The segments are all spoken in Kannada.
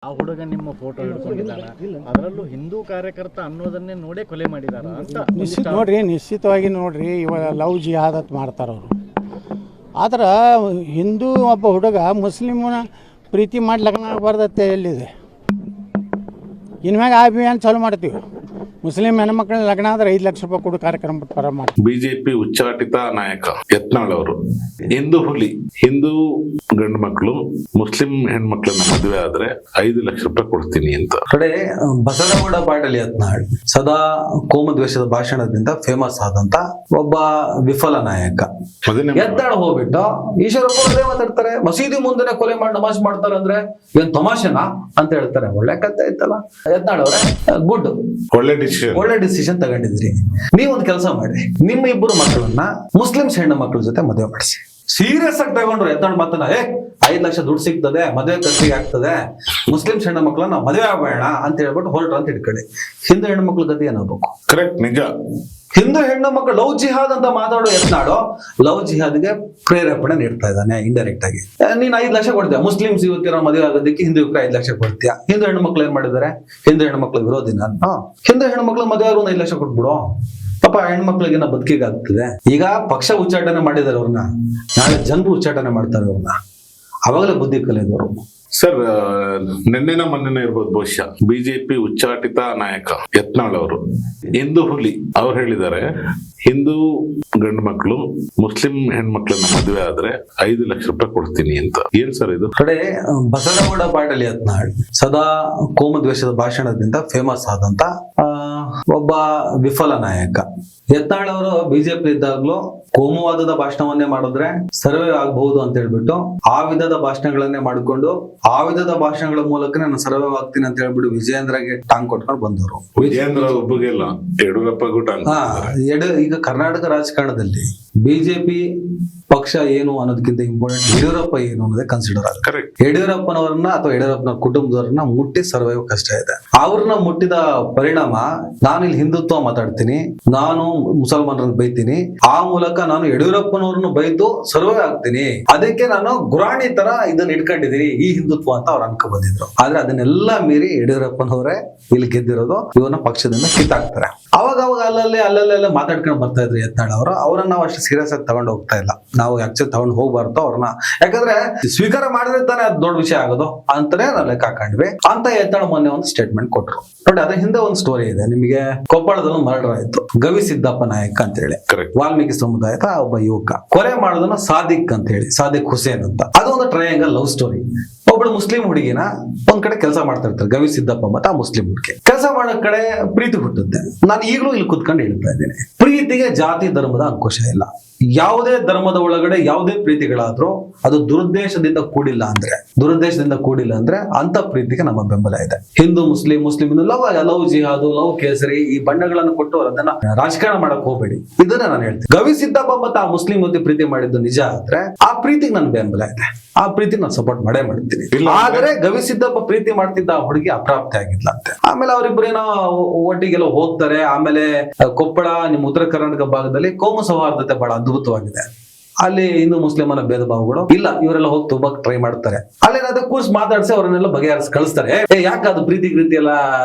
ಆ ಹುಡುಗ ನಿಮ್ಮ ಫೋಟೋ ಹಿಡ್ಕೊಂಡಿದ್ದಾನ, ಅದರಲ್ಲೂ ಹಿಂದೂ ಕಾರ್ಯಕರ್ತ ಅನ್ನೋದನ್ನೇ ನೋಡೇ ಕೊಲೆ ಮಾಡಿದಾರ ಅಂತ ನಿಶ್ಚಿತವಾಗಿ ನೋಡ್ರಿ, ಇವಾಗ ಲವ್ ಜಿಹಾದತ್ ಮಾಡ್ತಾರೆ ಅವರು. ಆದ್ರೆ ಹಿಂದೂ ಒಬ್ಬ ಹುಡುಗ ಮುಸ್ಲಿಮನ ಪ್ರೀತಿ ಮಾಡಿ ಲಗ್ನ ಆಗ್ಬಾರ್ದತ್ತೆ ಎಲ್ಲಿದೆ? ಇನ್ಮ್ಯಾಗ ಅಭಿಯಾನ ಚಾಲು ಮಾಡ್ತೀವಿ. ಮುಸ್ಲಿಂ ಹೆಣ್ಮಕ್ಳನ್ನ ಲಗ್ನ ಆದ್ರೆ 5 ಲಕ್ಷ ರೂಪಾಯಿ ಕೊಡು ಕಾರ್ಯಕ್ರಮ ಪರ ಮಾಡಿ. ಬಿಜೆಪಿ ಉಚ್ಚಾಟಿತ ನಾಯಕ ಯತ್ನಾಳ್ ಅವರು ಹಿಂದೂ ಹುಲಿ, ಹಿಂದೂ ಗಂಡು ಮಕ್ಕಳು ಮುಸ್ಲಿಂ ಹೆಣ್ಮಕ್ಳನ್ನ ಮದುವೆ ಆದ್ರೆ 5 ಲಕ್ಷ ರೂಪಾಯಿ ಕೊಡ್ತೀನಿ ಅಂತ. ಕಡೆ ಬಸವನಗೌಡ ಪಾಟೀಲ್ ಯತ್ನಾಳ್ ಸದಾ ಕೋಮದ್ವೇಷದ ಭಾಷಣದಿಂದ ಫೇಮಸ್ ಆದಂತ ಒಬ್ಬ ವಿಫಲ ನಾಯಕ. ಯತ್ನಾಳ್ ಹೋಗ್ಬಿಟ್ಟು ಈಶ್ವರಪ್ಪ ಅದೇ ಮಾತಾಡ್ತಾರೆ, ಮಸೀದಿ ಮುಂದೆ ಕೊಲೆ ಮಾಡಿ ನಮಾಜ್ ಮಾಡ್ತಾರೆ ಅಂದ್ರೆ ಏನ್ ತಮಾಷೆನಾ ಅಂತ ಹೇಳ್ತಾರೆ. ಒಳ್ಳೆ ಕಥೆ ಇತ್ತಲ್ಲ. ಯತ್ನಾಳ್ ಅವರೇ ಗುಡ್, ಒಳ್ಳೆ ಡಿಸಿಷನ್ ತಗೊಂಡಿದ್ರಿ. ನೀವೊಂದು ಕೆಲಸ ಮಾಡಿ, ನಿಮ್ಮ 2 ಮಕ್ಕಳನ್ನ ಮುಸ್ಲಿಮ್ಸ್ ಹೆಣ್ಣು ಮಕ್ಕಳ ಜೊತೆ ಮದುವೆ ಮಾಡಿಸಿ. ಸೀರಿಯಸ್ ಆಗಿ ತಗೊಂಡ್ರು ಯತ್ನಾಳ್ ಮಾತನ್ನ. 5 ಲಕ್ಷ ದುಡ್ಡು ಸಿಗ್ತದೆ, ಮದುವೆ ಖರ್ಚಿಗೆ ಆಗ್ತದೆ, ಮುಸ್ಲಿಮ್ಸ್ ಹೆಣ್ಣು ಮಕ್ಕಳನ್ನ ಮದುವೆ ಆಗಬೇಡ ಅಂತ ಹೇಳ್ಬಿಟ್ಟು ಹೊರಟ್ರು ಅಂತ ಇಟ್ಕೊಳ್ಳಿ. ಹಿಂದೂ ಹೆಣ್ಣು ಮಕ್ಳ ಗತಿ ಏನಾಗಬೇಕು? ಕರೆಕ್ಟ್, ನಿಜ. ಹಿಂದೂ ಹೆಣ್ಣು ಮಕ್ಕಳು ಲವ್ ಜಿಹಾದ್ ಅಂತ ಮಾತಾಡೋ ಯತ್ನಾಳು ಲವ್ ಜಿಹಾದ್ಗೆ ಪ್ರೇರೇಪಣೆ ನೀಡ್ತಾ ಇದ್ದಾನೆ ಇಂಡೈರೆಕ್ಟ್ ಆಗಿ. ನೀನ್ 5 ಲಕ್ಷ ಕೊಡ್ತೀಯ ಮುಸ್ಲಿಮ್ಸ್ ಇವತ್ತಿನ ಮದುವೆ ಆಗೋದಕ್ಕೆ, ಹಿಂದೂಕ್ಕೆ 5 ಲಕ್ಷ ಕೊಡ್ತೀಯ. ಹಿಂದೂ ಹೆಣ್ಣು ಮಕ್ಳು ಏನ್ ಮಾಡಿದ್ದಾರೆ? ಹಿಂದೂ ಹೆಣ್ಣು ಮಕ್ಳು ವಿರೋಧಿ ನಾನು. ಹಿಂದೂ ಹೆಣ್ಣು ಮಕ್ಳು ಮದುವೆ ಆಗ 5 ಲಕ್ಷ ಕೊಟ್ಬಿಡು. ಪಾಪ ಹೆಣ್ಮಕ್ಳಿಗೆ ಬದುಕಿಗೆ ಆಗ್ತದೆ. ಈಗ ಪಕ್ಷ ಉಚ್ಚಾಟನೆ ಮಾಡಿದಾರೆ ಅವ್ರನ್ನ, ನಾಳೆ ಜನರು ಉಚ್ಚಾಟನೆ ಮಾಡ್ತಾರೆ ಅವ್ರನ್ನ. ಅವಾಗಲೇ ಬುದ್ಧಿ ಕಲಿಯೋರು. ಸರ್, ನಿನ್ನೆನ ಮೊನ್ನೆನ ಇರ್ಬೋದು ಬಹುಶಃ ಬಿಜೆಪಿ ಉಚ್ಚಾಟಿತ ನಾಯಕ ಯತ್ನಾಳ್ ಅವರು ಹಿಂದೂ ಹುಲಿ ಅವ್ರು ಹೇಳಿದ್ದಾರೆ, ಹಿಂದೂ ಗಂಡು ಮಕ್ಕಳು ಮುಸ್ಲಿಂ ಹೆಣ್ಮಕ್ಳನ್ನ ಮದುವೆ ಆದ್ರೆ 5 ಲಕ್ಷ ರೂಪಾಯಿ ಕೊಡ್ತೀನಿ ಅಂತ. ಏನ್ ಸರ್ ಇದು? ಕಡೆ ಬಸವನಗೌಡ ಪಾಟೀಲ್ ಯತ್ನಾಳ್ ಸದಾ ಕೋಮದ್ವೇಷದ ಭಾಷಣದಿಂದ ಫೇಮಸ್ ಆದಂತ ಒಬ್ಬ ವಿಫಲ ನಾಯಕ. ಯತ್ನಾಳ್ ಅವರು ಬಿಜೆಪಿ ಇದ್ದಾಗ್ಲೂ ಕೋಮುವಾದದ ಭಾಷಣವನ್ನೇ ಮಾಡಿದ್ರೆ ಸರ್ವೆ ಆಗಬಹುದು ಅಂತ ಹೇಳ್ಬಿಟ್ಟು ಆ ವಿಧದ ಭಾಷಣಗಳನ್ನೇ ಮಾಡಿಕೊಂಡು ಆ ವಿಧದ ಭಾಷಣಗಳ ಮೂಲಕ ನಾನು ಸರ್ವೆ ಆಗ್ತೀನಿ ಅಂತ ಹೇಳ್ಬಿಟ್ಟು ವಿಜಯೇಂದ್ರಗೆ ಟಾಂಗ್ ಕೊಟ್ಕೊಂಡು ಬಂದವರು. ವಿಜಯೇಂದ್ರ ಒಬ್ಬಗೆಲ್ಲ ಯಡಿಯೂರಪ್ಪಗೂ ಟಾಂಗ್. ಈಗ ಕರ್ನಾಟಕ ರಾಜಕಾರಣದಲ್ಲಿ ಬಿಜೆಪಿ ಪಕ್ಷ ಏನು ಅನ್ನೋದಕ್ಕಿಂತ ಇಂಪಾರ್ಟೆಂಟ್ ಯಡಿಯೂರಪ್ಪ ಏನು ಅನ್ನೋದೇ ಕನ್ಸಿಡರ್ ಆಗುತ್ತೆ. ಯಡಿಯೂರಪ್ಪನವರನ್ನ ಅಥವಾ ಯಡಿಯೂರಪ್ಪನ ಕುಟುಂಬದವರನ್ನ ಮುಟ್ಟಿ ಸರ್ವೈವ್ ಕಷ್ಟ ಇದೆ. ಅವ್ರನ್ನ ಮುಟ್ಟಿದ ಪರಿಣಾಮ, ನಾನು ಇಲ್ಲಿ ಹಿಂದುತ್ವ ಮಾತಾಡ್ತೀನಿ, ನಾನು ಮುಸಲ್ಮಾನರನ್ನ ಬೈತೀನಿ, ಆ ಮೂಲಕ ನಾನು ಯಡಿಯೂರಪ್ಪನವ್ರನ್ನ ಬೈದು ಸರ್ವೈವ್ ಆಗ್ತೀನಿ, ಅದಕ್ಕೆ ನಾನು ಗುರಾಣಿ ತರ ಇದನ್ನ ಇಟ್ಕೊಂಡಿದೀನಿ ಈ ಹಿಂದುತ್ವ ಅಂತ ಅವ್ರು ಅನ್ಕೊ ಬಂದಿದ್ರು. ಆದ್ರೆ ಅದನ್ನೆಲ್ಲ ಮೀರಿ ಯಡಿಯೂರಪ್ಪನವರೇ ಇಲ್ಲಿ ಗೆದ್ದಿರೋದು, ಇವನ್ನ ಪಕ್ಷದಿಂದ ಕಿತ್ತಾಕ್ತಾರೆ. ಅವಾಗ ಅಲ್ಲಲ್ಲೇ ಮಾತಾಡ್ಕೊಂಡು ಬರ್ತಾ ಇದ್ರು ಯತ್ನಾಳ್ ಅವರು. ಅವ್ರನ್ನ ನಾವು ಅಷ್ಟು ಸೀರಿಯಸ್ ಆಗಿ ತಗೊಂಡು ಹೋಗ್ತಾ ಇಲ್ಲ. ನಾವು ಆಕ್ಚುಲಿ ತಗೊಂಡು ಹೋಗ್ಬಾರ್ದು ಅವ್ರನ್ನ, ಯಾಕಂದ್ರೆ ಸ್ವೀಕಾರ ಮಾಡಿದ್ರೆ ತಾನೇ ಅದು ದೊಡ್ಡ ವಿಷಯ ಆಗೋದು ಅಂತಾನೆ ನಾವು ಲೆಕ್ಕ ಹಾಕೊಂಡ್ವಿ ಅಂತ ಯತ್ನಾಳ್ ಮೊನ್ನೆ ಒಂದು ಸ್ಟೇಟ್ಮೆಂಟ್ ಕೊಟ್ರು. ನೋಡಿ, ಅದ್ರ ಹಿಂದೆ ಒಂದು ಸ್ಟೋರಿ ಇದೆ ನಿಮಗೆ. ಕೊಪ್ಪಳದಲ್ಲಿ ಮರ್ಡರ್ ಆಯ್ತು. ಗವಿ ಸಿದ್ದಪ್ಪ ನಾಯಕ್ ಅಂತ ಹೇಳಿ ವಾಲ್ಮೀಕಿ ಸಮುದಾಯದ ಒಬ್ಬ ಯುವಕ ಕೊಲೆ ಮಾಡೋದನ್ನ ಸಾದಿಕ್ ಅಂತ ಹೇಳಿ, ಸಾದಿಕ್ ಹುಸೇನ್ ಅಂತ. ಅದು ಒಂದು ಟ್ರಯಾಂಗಲ್ ಲವ್ ಸ್ಟೋರಿ. ಒಬ್ಬಳು ಮುಸ್ಲಿಂ ಹುಡುಗಿನ ಒಂದ್ ಕಡೆ ಕೆಲಸ ಮಾಡ್ತಾ ಇರ್ತಾರೆ, ಗವಿ ಸಿದ್ದಪ್ಪ ಮತ್ತೆ ಆ ಮುಸ್ಲಿಂ ಹುಡುಗಿ. ಕೆಲಸ ಮಾಡೋ ಕಡೆ ಪ್ರೀತಿ ಹುಟ್ಟುತ್ತೆ. ನಾನು ಈಗಲೂ ಇಲ್ಲಿ ಕುತ್ಕೊಂಡು ಹೇಳ್ತಾ ಇದ್ದೇನೆ, ಪ್ರೀತಿಗೆ ಜಾತಿ ಧರ್ಮದ ಅಂಕುಶ ಇಲ್ಲ. ಯಾವುದೇ ಧರ್ಮದ ಒಳಗಡೆ ಯಾವುದೇ ಪ್ರೀತಿಗಳಾದ್ರೂ ಅದು ದುರುದ್ದೇಶದಿಂದ ಕೂಡಿಲ್ಲ ಅಂದ್ರೆ ಅಂತ ಪ್ರೀತಿಗೆ ನಮ್ಮ ಬೆಂಬಲ ಇದೆ. ಹಿಂದೂ ಮುಸ್ಲಿಂ ಲವ್ ಜಿಹಾದು, ಲವ್ ಕೇಸರಿ ಈ ಬಣ್ಣಗಳನ್ನು ಕೊಟ್ಟು ಅದನ್ನ ರಾಜಕಾರಣ ಮಾಡಕ್ ಹೋಗ್ಬೇಡಿ. ಇದನ್ನ ನಾನು ಹೇಳ್ತೀನಿ. ಗವಿ ಸಿದ್ದಪ್ಪ ಮತ್ತೆ ಆ ಮುಸ್ಲಿಂ ಜೊತೆ ಪ್ರೀತಿ ಮಾಡಿದ್ದು ನಿಜ ಆದ್ರೆ ಆ ಪ್ರೀತಿಗೆ ನನ್ನ ಬೆಂಬಲ ಇದೆ, ಆ ಪ್ರೀತಿ ನಾನು ಸಪೋರ್ಟ್ ಮಾಡೇ ಮಾಡ್ತೀನಿ. ಆದ್ರೆ ಗವಿ ಸಿದ್ದಪ್ಪ ಪ್ರೀತಿ ಮಾಡ್ತಿದ್ದ ಆ ಹುಡುಗಿ ಅಪ್ರಾಪ್ತಿ ಆಗಿದ್ಲ ಅಂತೆ. ಆಮೇಲೆ ಅವರಿಬ್ಬರೇನೋ ಒಟ್ಟಿಗೆಲ್ಲ ಹೋಗ್ತಾರೆ. ಆಮೇಲೆ ಕೊಪ್ಪಳ, ನಿಮ್ಮ ಉತ್ತರ ಕರ್ನಾಟಕ ಭಾಗದಲ್ಲಿ ಕೋಮು ಸೌಹಾರ್ದತೆ ಬಹಳ ಅದ್ಭುತವಾಗಿದೆ. ಅಲ್ಲಿ ಹಿಂದೂ ಮುಸ್ಲಿಮನ ಭೇದ ಭಾವಗಳು ಇಲ್ಲ. ಇವರೆಲ್ಲ ಹೋಗಿ ತುಂಬಾ ಟ್ರೈ ಮಾಡ್ತಾರೆ. ಅಲ್ಲೇನಾದ್ರೂ ಕೂರ್ಸ್ ಮಾತಾಡ್ಸಿ ಅವ್ರನ್ನೆಲ್ಲ ಬಗೆಹರಿಸಿ ಕಳಿಸ್ತಾರೆ. ಯಾಕೆ ಅದು ಪ್ರೀತಿ ಎಲ್ಲ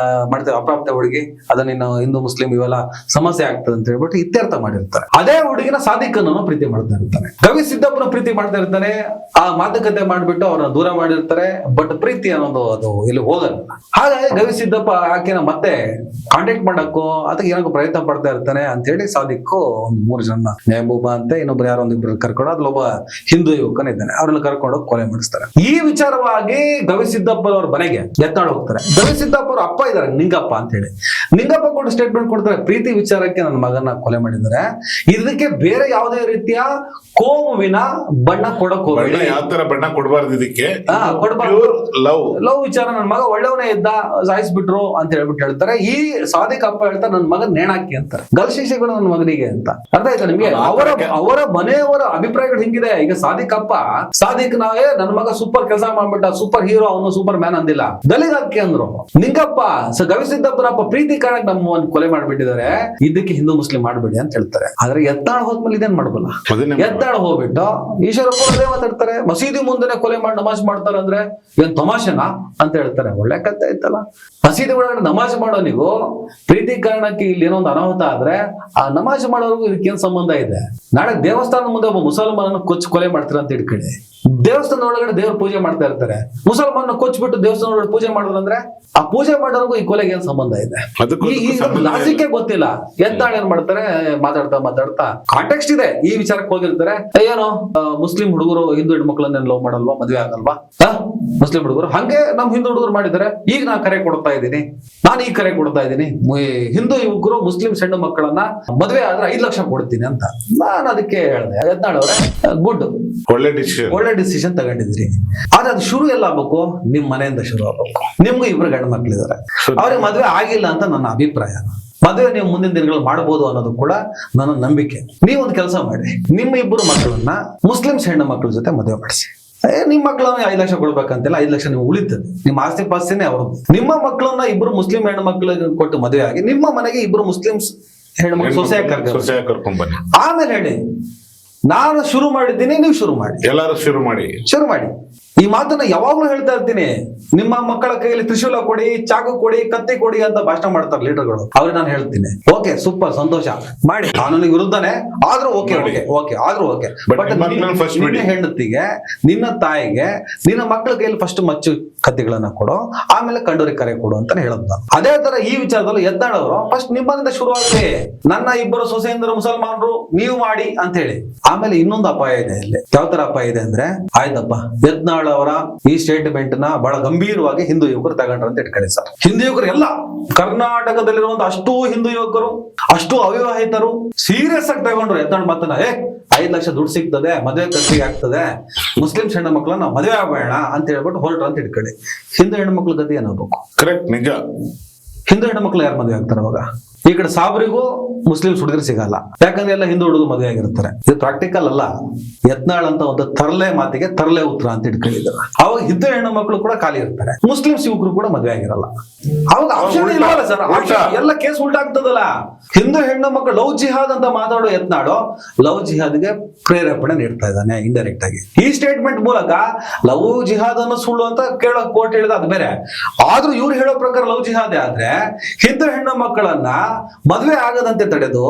ಮಾಡ್ತೇವೆ ಅಪ್ರಾಪ್ತ ಹುಡುಗಿ, ಅದನ್ನ ನೀನು ಹಿಂದೂ ಮುಸ್ಲಿಂ ಇವೆಲ್ಲ ಸಮಸ್ಯೆ ಆಗ್ತದೆ ಅಂತ ಹೇಳ್ಬಿಟ್ಟು ಇತ್ಯರ್ಥ ಮಾಡಿರ್ತಾರೆ. ಅದೇ ಹುಡುಗಿನ ಸಾದಿಕನ್ನು ಪ್ರೀತಿ ಮಾಡ್ತಾ ಇರ್ತಾನೆ, ಗವಿ ಸಿದ್ದಪ್ಪನ ಪ್ರೀತಿ ಮಾಡ್ತಾ ಇರ್ತಾನೆ. ಆ ಮಾತುಕತೆ ಮಾಡ್ಬಿಟ್ಟು ಅವ್ರನ್ನ ದೂರ ಮಾಡಿರ್ತಾರೆ. ಬಟ್ ಪ್ರೀತಿ ಅನ್ನೋದು ಅದು ಇಲ್ಲಿ ಹೋಗಲ್ಲ. ಹಾಗಾಗಿ ಗವಿ ಸಿದ್ದಪ್ಪ ಆಕೆನ ಮತ್ತೆ ಕಾಂಟ್ಯಾಕ್ಟ್ ಮಾಡಕ್ಕೋ ಅಥವಾ ಏನಕ್ಕೋ ಪ್ರಯತ್ನ ಪಡ್ತಾ ಇರ್ತಾನೆ ಅಂತ ಹೇಳಿ ಸಾದಿಕ್ಕು ಒಂದ್ 3 ಜನ, ಮೆಹಬೂಬಾ ಅಂತ ಇನ್ನೊಬ್ರು ಯಾರೋ ಒಂದಿಬ್ರು ಕರ್ಕೊಂಡು, ಅದ್ರೊಬ್ಬ ಹಿಂದೂ ಯುವಕನ ಇದ್ದಾನೆ, ಅವ್ರನ್ನ ಕರ್ಕೊಂಡು ಕೊಲೆ ಮಾಡಿಸ್ತಾರೆ. ಈ ವಿಚಾರವಾಗಿ ಗವಿ ಸಿದ್ದಪ್ಪ ಅವ್ರ ಮನೆಗೆ ಯತ್ನಾಳ್ ಹೋಗ್ತಾರೆ. ಗವಿ ಸಿದ್ದಪ್ಪ ಅವ್ರ ಅಪ್ಪ ಇದಾರೆ ನಿಂಗಪ್ಪ ಅಂತ ಹೇಳಿ. ನಿಂಗಪ್ಪ ಕೊಟ್ಟು ಸ್ಟೇಟ್ಮೆಂಟ್ ಕೊಡ್ತಾರೆ, ಪ್ರೀತಿ ವಿಚಾರಕ್ಕೆ ನನ್ನ ಮಗನ ಕೊಲೆ ಮಾಡಿದ್ದಾರೆ, ಇದಕ್ಕೆ ಬೇರೆ ಯಾವುದೇ ರೀತಿಯ ಕೋಮುವಿನ ಬಣ್ಣ ಕೊಡಕ್ ಹೋಗಬೇಡಿ, ಯಾವ ತರ ಬಣ್ಣ ಕೊಡಬಾರ್ದು, ಇದಕ್ಕೆ ಲವ್ ವಿಚಾರ, ನನ್ನ ಮಗ ಒಳ್ಳೆಯವನೇ ಇದ್ದ, ಸಾಯಿಸ್ಬಿಟ್ರು ಅಂತ ಹೇಳ್ಬಿಟ್ಟು ಹೇಳ್ತಾರೆ. ಈ ಸಾದಿಕ್ ಅಪ್ಪ ಹೇಳ್ತಾರೆ, ನನ್ನ ಮಗನ್ ನೇಣಾಕಿ ಅಂತಾರೆ, ಗಲ್ ಶಿಕ್ಷೆಗಳು ನನ್ನ ಮಗನಿಗೆ ಅಂತ. ಅರ್ಥ ಆಯ್ತಾ ನಿಮ್ಗೆ? ಅವರ ಮನೆಯವರ ಅಭಿಪ್ರಾಯಗಳು ಹಿಂಗಿದೆ. ಈಗ ಸಾದಿಕ್ ನಾವೇ ನನ್ನ ಮಗ ಸೂಪರ್ ಕೆಲಸ ಮಾಡ್ಬಿಟ್ಟ, ಸೂಪರ್ ಹೀರೋ, ಅವನು ಸೂಪರ್ ಮ್ಯಾನ್ ಅಂದಿಲ್ಲ. ದಲಿತಕ್ಕೆ ಅಂದ್ರು. ನಿಂಗಪ್ಪ ಗವಿಸಿದ್ದಪ್ಪನಪ್ಪ ಪ್ರೀತಿ ಕಾರಣಕ್ಕೆ ನಮ್ಮ ಕೊಲೆ ಮಾಡ್ಬಿಟ್ಟಿದ್ದಾರೆ, ಇದಕ್ಕೆ ಹಿಂದೂ ಮುಸ್ಲಿಂ ಮಾಡ್ಬೇಡಿ ಅಂತ ಹೇಳ್ತಾರೆ. ಆದ್ರೆ ಯತ್ನಾಳ್ ಹೋದ್ಮೇಲೆ ಇದೇನ್ ಮಾಡ್ಬಲ್ಲ. ಯತ್ನಾಳ್ ಹೋಗ್ಬಿಟ್ಟು ಈಶ್ವರಪ್ಪ ಅದೇ ಮಾತಾಡ್ತಾರೆ, ಮಸೀದಿ ಮುಂದೆ ಕೊಲೆ ಮಾಡಿ ನಮಾಜ್ ಮಾಡ್ತಾರೆ ಅಂದ್ರೆ ಏನ್ ತಮಾಷೆನಾ ಅಂತ ಹೇಳ್ತಾರೆ. ಒಳ್ಳೆ ಕಥೆ ಆಯ್ತಲ್ಲ. ಮಸೀದಿ ಒಳಗಡೆ ನಮಾಜ್ ಮಾಡೋ ನೀವು ಪ್ರೀತಿ ಕಾರಣಕ್ಕೆ ಇಲ್ಲಿ ಏನೋ ಒಂದು ಅನಾಹುತ ಆದ್ರೆ ಆ ನಮಾಜ್ ಮಾಡೋರ್ಗು ಇದಕ್ಕೇನ್ ಸಂಬಂಧ ಇದೆ? ನಾಳೆ ದೇವಸ್ಥಾನದ ಮುಂದೆ ಒಬ್ಬ ಮುಸಲ್ಮಾನನ ಕೊಲೆ ಮಾಡ್ತೀರ ಅಂತ ಇಟ್ಕೊಳ್ಳಿ. ದೇವಸ್ಥಾನದ ಒಳಗಡೆ ದೇವ್ರ ಪೂಜೆ ಮಾಡ್ತಾ ಇರ್ತಾರೆ, ಮುಸಲ್ಮಾನ ಕೊಚ್ಬಿಟ್ಟು ದೇವಸ್ಥಾನ ಒಳಗಡೆ ಪೂಜೆ ಮಾಡಿದ್ರಂದ್ರೆ ಆ ಪೂಜೆ ಮಾಡೋರ್ಗು ಈ ಕೊಲೆಗೆ ಏನ್ ಸಂಬಂಧ ಇದೆ? ಲಾಜಿಕ್ಕೆ ಗೊತ್ತಿಲ್ಲ. ಯತ್ನಾಳ್ ಏನ್ ಮಾಡ್ತಾರೆ, ಮಾತಾಡ್ತಾ ಕಾಂಟೆಕ್ಸ್ಟ್ ಇದೆ, ಈ ವಿಚಾರಕ್ಕೆ ಹೋಗಿರ್ತಾರೆ. ಏನೋ ಮುಸ್ಲಿಂ ಹುಡುಗರು ಹಿಂದೂ ಹೆಣ್ಮಕ್ಳನ್ನ ಲವ್ ಮಾಡಲ್ವಾ, ಮದ್ವೆ ಆಗಲ್ವಾ? ಮುಸ್ಲಿಂ ಹುಡುಗರು ಹಂಗೆ ನಮ್ ಹಿಂದೂ ಹುಡುಗರು ಮಾಡಿದ್ದಾರೆ, ಈಗ ನಾನು ಕರೆ ಕೊಡ್ತಾ ಇದ್ದೀನಿ, ಹಿಂದೂ ಯುವಕರು ಮುಸ್ಲಿಂ ಹೆಣ್ಣು ಮಕ್ಕಳನ್ನ ಮದ್ವೆ ಆದ್ರೆ 5 ಲಕ್ಷ ಕೊಡ್ತೀನಿ ಅಂತ. ನಾನು ಅದಕ್ಕೆ ಹೇಳಿದೆ, ಯತ್ನಾಳ್ ಅವರೇ ಗುಡ್, ಒಳ್ಳೆ ಡಿಸಿಷನ್ ತಗೊಂಡಿದ್ರಿ. ಆದ್ರೆ ಅದು ಶುರು ಎಲ್ಲ ಆಗ್ಬೇಕು, ನಿಮ್ ಮನೆಯಿಂದ ಶುರು ಆಗ್ಬೇಕು. ನಿಮ್ಗೂ ಇಬ್ರು ಗಂಡು ಮಕ್ಳಿದ್ದಾರೆ, ಅವ್ರಿಗೆ ಮದ್ವೆ ಆಗಿಲ್ಲ ಅಂತ ನನ್ನ ಅಭಿಪ್ರಾಯ. ಮದುವೆ ನೀವು ಮುಂದಿನ ದಿನಗಳಲ್ಲಿ ಮಾಡಬಹುದು ಅನ್ನೋದು ಕೂಡ ನನ್ನ ನಂಬಿಕೆ. ನೀವೊಂದು ಕೆಲಸ ಮಾಡಿ, ನಿಮ್ಮ ಇಬ್ಬರು ಮಕ್ಕಳನ್ನ ಮುಸ್ಲಿಮ್ಸ್ ಹೆಣ್ಣು ಮಕ್ಕಳ ಜೊತೆ ಮದುವೆ ಮಾಡಿಸಿ. ನಿಮ್ ಮಕ್ಕಳನ್ನ 5 ಲಕ್ಷ ಕೊಡ್ಬೇಕಂತಿಲ್ಲ, 5 ಲಕ್ಷ ನೀವು ಉಳಿತದೆ, ನಿಮ್ಮ ಆಸ್ತಿ ಪಾಸ್ತಿನೇ ಅವ್ರದ್ದು. ನಿಮ್ಮ ಮಕ್ಕಳನ್ನ ಇಬ್ರು ಮುಸ್ಲಿಂ ಹೆಣ್ಣು ಮಕ್ಕಳಿಗೆ ಕೊಟ್ಟು ಮದುವೆ ಆಗಿ ನಿಮ್ಮ ಮನೆಗೆ ಇಬ್ರು ಮುಸ್ಲಿಮ್ಸ್ ಹೆಣ್ಣು ಮಕ್ಕಳು ಸೊಸೆಯಾಗಿ ಕರ್ಕೊಂಡು ಬನ್ನಿ. ಆಮೇಲೆ ಹೇಳಿ, ನಾನು ಶುರು ಮಾಡಿದ್ದೀನಿ, ನೀವು ಶುರು ಮಾಡಿ, ಎಲ್ಲರೂ ಶುರು ಮಾಡಿ. ಈ ಮಾತನ್ನ ಯಾವಾಗ್ಲೂ ಹೇಳ್ತಾ ಇರ್ತೀನಿ. ನಿಮ್ಮ ಮಕ್ಕಳ ಕೈಯಲ್ಲಿ ತ್ರಿಶೂಲ ಕೊಡಿ, ಚಾಕು ಕೊಡಿ, ಕತ್ತಿ ಕೊಡಿ ಅಂತ ಭಾಷಣ ಮಾಡ್ತಾರೆ ಲೀಡರ್ಗಳು. ಅವ್ರಿಗೆ ನಾನು ಹೇಳ್ತೀನಿ, ಓಕೆ ಸೂಪರ್, ಸಂತೋಷ ಮಾಡಿ, ಕಾನೂನಿಗೆ ವಿರುದ್ಧನೇ ಆದ್ರೂ ಓಕೆ ಆದ್ರೂ ಓಕೆ. ಬಟ್ ನಿನ್ನ ಹೆಂಡತಿಗೆ, ನಿನ್ನ ತಾಯಿಗೆ, ನಿನ್ನ ಮಕ್ಕಳ ಕೈಯಲ್ಲಿ ಫಸ್ಟ್ ಮಚ್ಚು ಕತ್ತಿಗಳನ್ನ ಕೊಡು, ಆಮೇಲೆ ಕಂಡೂರಿಗೆ ಕರೆ ಕೊಡು ಅಂತಾನೆ ಹೇಳೋದು ನಾನು. ಅದೇ ತರ ಈ ವಿಚಾರದಲ್ಲಿ ಯತ್ನಾಳ್ ಅವರು ಫಸ್ಟ್ ನಿಮ್ಮದಿಂದ ಶುರು ಆಗಲಿ, ನನ್ನ ಇಬ್ಬರು ಸೊಸೆಯಂದರು ಮುಸಲ್ಮಾನರು, ನೀವು ಮಾಡಿ ಅಂತ ಹೇಳಿ. ಆಮೇಲೆ ಇನ್ನೊಂದು ಅಪಾಯ ಇದೆ ಇಲ್ಲಿ. ಯಾವ ತರ ಅಪಾಯ ಇದೆ ಅಂದ್ರೆ, ಆಯ್ತಪ್ಪ ಯತ್ನಾಳ್ ಅವರ ಈ ಸ್ಟೇಟ್ಮೆಂಟ್ ನ ಬಹಳ ಗಂಭೀರವಾಗಿ ಹಿಂದೂ ಯುವಕರು ತಗೊಂಡ್ರು ಅಂತ ಇಟ್ಕೊಳ್ಳಿ ಸರ್. ಹಿಂದೂ ಯುವಕರು ಎಲ್ಲ ಕರ್ನಾಟಕದಲ್ಲಿರುವಂತ ಅಷ್ಟು ಹಿಂದೂ ಯುವಕರು, ಅಷ್ಟು ಅವಿವಾಹಿತರು ಸೀರಿಯಸ್ ಆಗಿ ತಗೊಂಡ್ರು ಯತ್ನಾಳ್ ಮಾತನ್ನ. 5 ಲಕ್ಷ ದುಡ್ಡು ಸಿಗ್ತದೆ, ಮದುವೆ ಖರ್ಚಿಗೆ ಆಗ್ತದೆ, ಮುಸ್ಲಿಂ ಹೆಣ್ಣು ಮಕ್ಕಳನ್ನ ಮದುವೆ ಆಗಬೇಡ ಅಂತ ಹೇಳ್ಬಿಟ್ಟು ಹೊರಟ್ರು ಅಂತ ಇಟ್ಕೊಳ್ಳಿ. ಹಿಂದೂ ಹೆಣ್ಣು ಮಕ್ಳ ಗತಿ ಏನಾಗಬೇಕು? ಕರೆಕ್ಟ್, ನಿಜ. ಹಿಂದೂ ಹೆಣ್ಣು ಮಕ್ಳು ಯಾರು ಮದುವೆ ಆಗ್ತಾರೆ ಅವಾಗ? ಈ ಕಡೆ ಸಾಬ್ರಿಗೂ ಮುಸ್ಲಿಮ್ಸ್ ಹುಡುಗರು ಸಿಗಲ್ಲ, ಯಾಕಂದ್ರೆ ಎಲ್ಲ ಹಿಂದೂ ಹುಡುಗರು ಮದುವೆ ಆಗಿರ್ತಾರೆ. ಇದು ಪ್ರಾಕ್ಟಿಕಲ್ ಅಲ್ಲ. ಯತ್ನಾಳ್ ಅಂತ ಒಂದು ತರಲೆ ಮಾತಿಗೆ ತರಲೆ ಉತ್ತರ ಅಂತ ಇಟ್ಕೊಂಡಿದ್ದಾರೆ. ಅವಾಗ ಹಿಂದೂ ಹೆಣ್ಣು ಮಕ್ಕಳು ಕೂಡ ಖಾಲಿ ಇರ್ತಾರೆ, ಮುಸ್ಲಿಮ್ಸ್ ಯುವಕರು ಕೂಡ ಮದುವೆ ಆಗಿರಲ್ಲ. ಅವಾಗ ಆಪ್ಷನ್ ಇಲ್ವಲ್ಲ ಸರ್, ಎಲ್ಲ ಕೇಸ್ ಉಲ್ಟಾಗ್ತದಲ್ಲ. ಹಿಂದೂ ಹೆಣ್ಣು ಮಕ್ಕಳು ಲವ್ ಜಿಹಾದ್ ಅಂತ ಮಾತಾಡೋ ಯತ್ನಾಳು ಲವ್ ಜಿಹಾದ್ಗೆ ಪ್ರೇರೇಪಣೆ ನೀಡ್ತಾ ಇದ್ದಾನೆ ಇಂಡೈರೆಕ್ಟ್ ಆಗಿ. ಈ ಸ್ಟೇಟ್ಮೆಂಟ್ ಮೂಲಕ ಲವ್ ಜಿಹಾದ್ ಅನ್ನೋ ಸುಳ್ಳು ಅಂತ ಕೇಳೋ ಕೋರ್ಟ್ ಹೇಳಿದ ಅದು ಬೇರೆ. ಆದ್ರೂ ಇವ್ರು ಹೇಳೋ ಪ್ರಕಾರ ಲವ್ ಜಿಹಾದ್ ಆದ್ರೆ ಹಿಂದೂ ಹೆಣ್ಣು ಮಕ್ಕಳನ್ನ ಮದುವೆ ಆಗದಂತೆ ತಡೆದು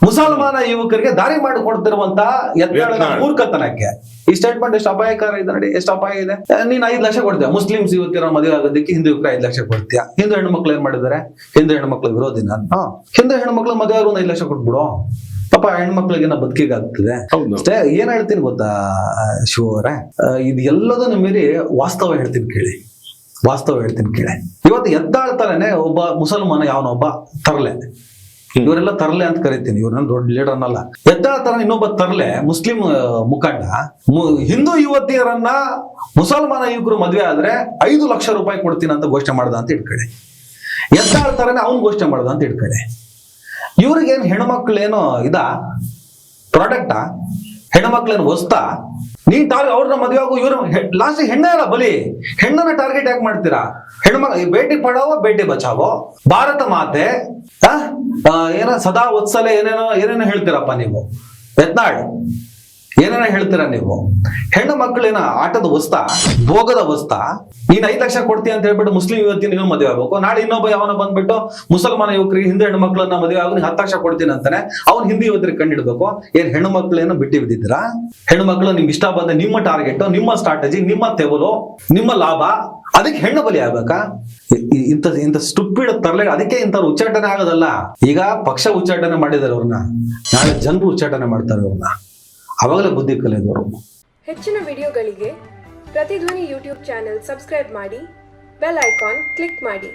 ಮುಸಲ್ಮಾನ ಯುವಕರಿಗೆ ದಾರಿ ಮಾಡಿಕೊಡ್ತಿರುವಂತ ಯತ್ನಾಳ್ ಮೂರ್ಖತನಕ್ಕೆ ಈ ಸ್ಟೇಟ್ಮೆಂಟ್ ಎಷ್ಟು ಅಪಾಯಕಾರ ಇದೆ ನೋಡಿ, ಎಷ್ಟು ಅಪಾಯ ಇದೆ. ನೀನ್ 5 ಲಕ್ಷ ಕೊಡ್ತೀಯ ಮುಸ್ಲಿಮ್ಸ್ ಯುವತಿಯರ ಮದುವೆ ಆಗೋದಕ್ಕೆ, ಹಿಂದೂ ಯುವಕರು 5 ಲಕ್ಷ ಕೊಡ್ತೀಯ. ಹಿಂದೂ ಹೆಣ್ಣು ಮಕ್ಳು ಏನ್ ಮಾಡಿದ್ದಾರೆ? ಹಿಂದೂ ಹೆಣ್ಣು ಮಕ್ಳು ವಿರೋಧಿ ನಾನು. ಹಿಂದೂ ಹೆಣ್ಣು ಮಕ್ಳು ಮದುವೆ ಆಗೋದು 5 ಲಕ್ಷ ಕೊಟ್ಬಿಡು, ಪಾಪ ಹೆಣ್ಮಕ್ಳಿಗೆ ಬದುಕಿಗೆ ಆಗ್ತದೆ ಅಷ್ಟೇ. ಏನ್ ಹೇಳ್ತೀನಿ ಗೊತ್ತಾ ಶಿವ ಅವರೇ, ಇದು ಎಲ್ಲದನ್ನು ಮೀರಿ ವಾಸ್ತವ ಹೇಳ್ತೀನಿ ಕೇಳಿ. ಇವತ್ತು ಯತ್ನಾಳ್ ತರನೇ ಒಬ್ಬ ಮುಸಲ್ಮಾನ, ಯಾವನೊಬ್ಬ ತರ್ಲೆ, ಇವರೆಲ್ಲ ತರ್ಲೆ ಅಂತ ಕರಿತೀನಿ, ಇವ್ರನ್ನ ದೊಡ್ಡ ಲೀಡರ್ ಅನ್ನಲ್ಲ. ಯತ್ನಾಳ್ ತರ ಇನ್ನೊಬ್ಬ ತರ್ಲೆ ಮುಸ್ಲಿಂ ಮುಖಂಡ ಹಿಂದೂ ಯುವತಿಯರನ್ನ ಮುಸಲ್ಮಾನ ಯುವಕರು ಮದ್ವೆ ಆದ್ರೆ 5 ಲಕ್ಷ ರೂಪಾಯಿ ಕೊಡ್ತೀನಿ ಅಂತ ಘೋಷಣೆ ಮಾಡ್ದ ಅಂತ ಇಟ್ಕೊಳ್ಳಿ. ಯತ್ನಾಳ್ ತರನೇ ಅವ್ನು ಘೋಷಣೆ ಮಾಡ್ದ ಅಂತ ಇಟ್ಕೊಳ್ಳಿ. ಇವ್ರಿಗೇನು ಹೆಣ್ಮಕ್ಳೇನೋ ಪ್ರಾಡಕ್ಟಾ? ಹೆಣ್ಮಕ್ಳೇನು ವಸ್ತಾ? ನೀನ್ ಅವ್ರನ್ನ ಮದುವೆ ಆಗೋ ಇವ್ರ ಲಾಸ್ಟ್ ಹೆಣ್ಣೇ ಅಲ್ಲ ಬಲಿ. ಹೆಣ್ಣನ್ನ ಟಾರ್ಗೆಟ್ ಯಾಕೆ ಮಾಡ್ತೀರಾ? ಬೇಟಿ ಪಡಾವೋ ಬೇಟಿ ಬಚಾವೋ, ಭಾರತ ಮಾತೆ, ಸದಾ ವತ್ಸಲೆ, ಏನೇನೋ ಹೇಳ್ತೀರಪ್ಪ ನೀವು. ಯತ್ನಾಳ್ ಏನೇನ ಹೇಳ್ತೀರಾ ನೀವು? ಹೆಣ್ಣು ಮಕ್ಕಳೇನ ಆಟದ ವಸ್ತಾ, ಭೋಗದ ವಸ್ತಾ? ನೀನ್ 5 ಲಕ್ಷ ಕೊಡ್ತೀಯ ಅಂತ ಹೇಳ್ಬಿಟ್ಟು ಮುಸ್ಲಿಂ ಯುವತಿ ನೀವು ಮದುವೆ ಆಗ್ಬೇಕು. ನಾಳೆ ಇನ್ನೊಬ್ಬ ಯಾವನ ಬಂದ್ಬಿಟ್ಟು ಮುಸಲ್ಮಾನ ಯುವಕರಿಗೆ ಹಿಂದೂ ಹೆಣ್ಣು ಮಕ್ಕಳನ್ನ ಮದುವೆ ಆಗ 10 ಲಕ್ಷ ಕೊಡ್ತೀನಿ ಅಂತಾನೆ, ಅವ್ನು ಹಿಂದಿ ಯುವತಿಗೆ ಕಂಡಿಡ್ಬೇಕು. ಏನ್ ಹೆಣ್ಣು ಮಕ್ಕಳೇನೋ ಬಿಟ್ಟು ಬಿದ್ದಿದ್ದೀರಾ? ಹೆಣ್ಣು ಮಕ್ಕಳು ನಿಮ್ಗೆ ಇಷ್ಟ ಬಂದ ನಿಮ್ಮ ಟಾರ್ಗೆಟ್, ನಿಮ್ಮ ಸ್ಟ್ರಾಟಜಿ, ನಿಮ್ಮ ತೆವಲು, ನಿಮ್ಮ ಲಾಭ, ಅದಕ್ಕೆ ಹೆಣ್ಣು ಬಲಿ ಆಗ್ಬೇಕಾ? ಇಂಥ ಸ್ಟುಪಿಡ್ ತರಲೆ. ಅದಕ್ಕೆ ಇಂಥವ್ರು ಉಚ್ಚಾಟನೆ ಆಗೋದಲ್ಲ. ಈಗ ಪಕ್ಷ ಉಚ್ಚಾಟನೆ ಮಾಡಿದಾರೆ ಅವ್ರನ್ನ, ನಾಳೆ ಜನರು ಉಚ್ಚಾಟನೆ ಮಾಡ್ತಾರೆ ಅವ್ರನ್ನ. ಅವಾಗಲೇ ಬುದ್ಧಿ ಕಲಿಯೋರು. ಹೆಚ್ಚಿನ ವಿಡಿಯೋಗಳಿಗೆ ಪ್ರತಿಧ್ವನಿ ಯೂಟ್ಯೂಬ್ ಚಾನೆಲ್ ಸಬ್ಸ್ಕ್ರೈಬ್ ಮಾಡಿ, ಬೆಲ್ ಐಕಾನ್ ಕ್ಲಿಕ್ ಮಾಡಿ.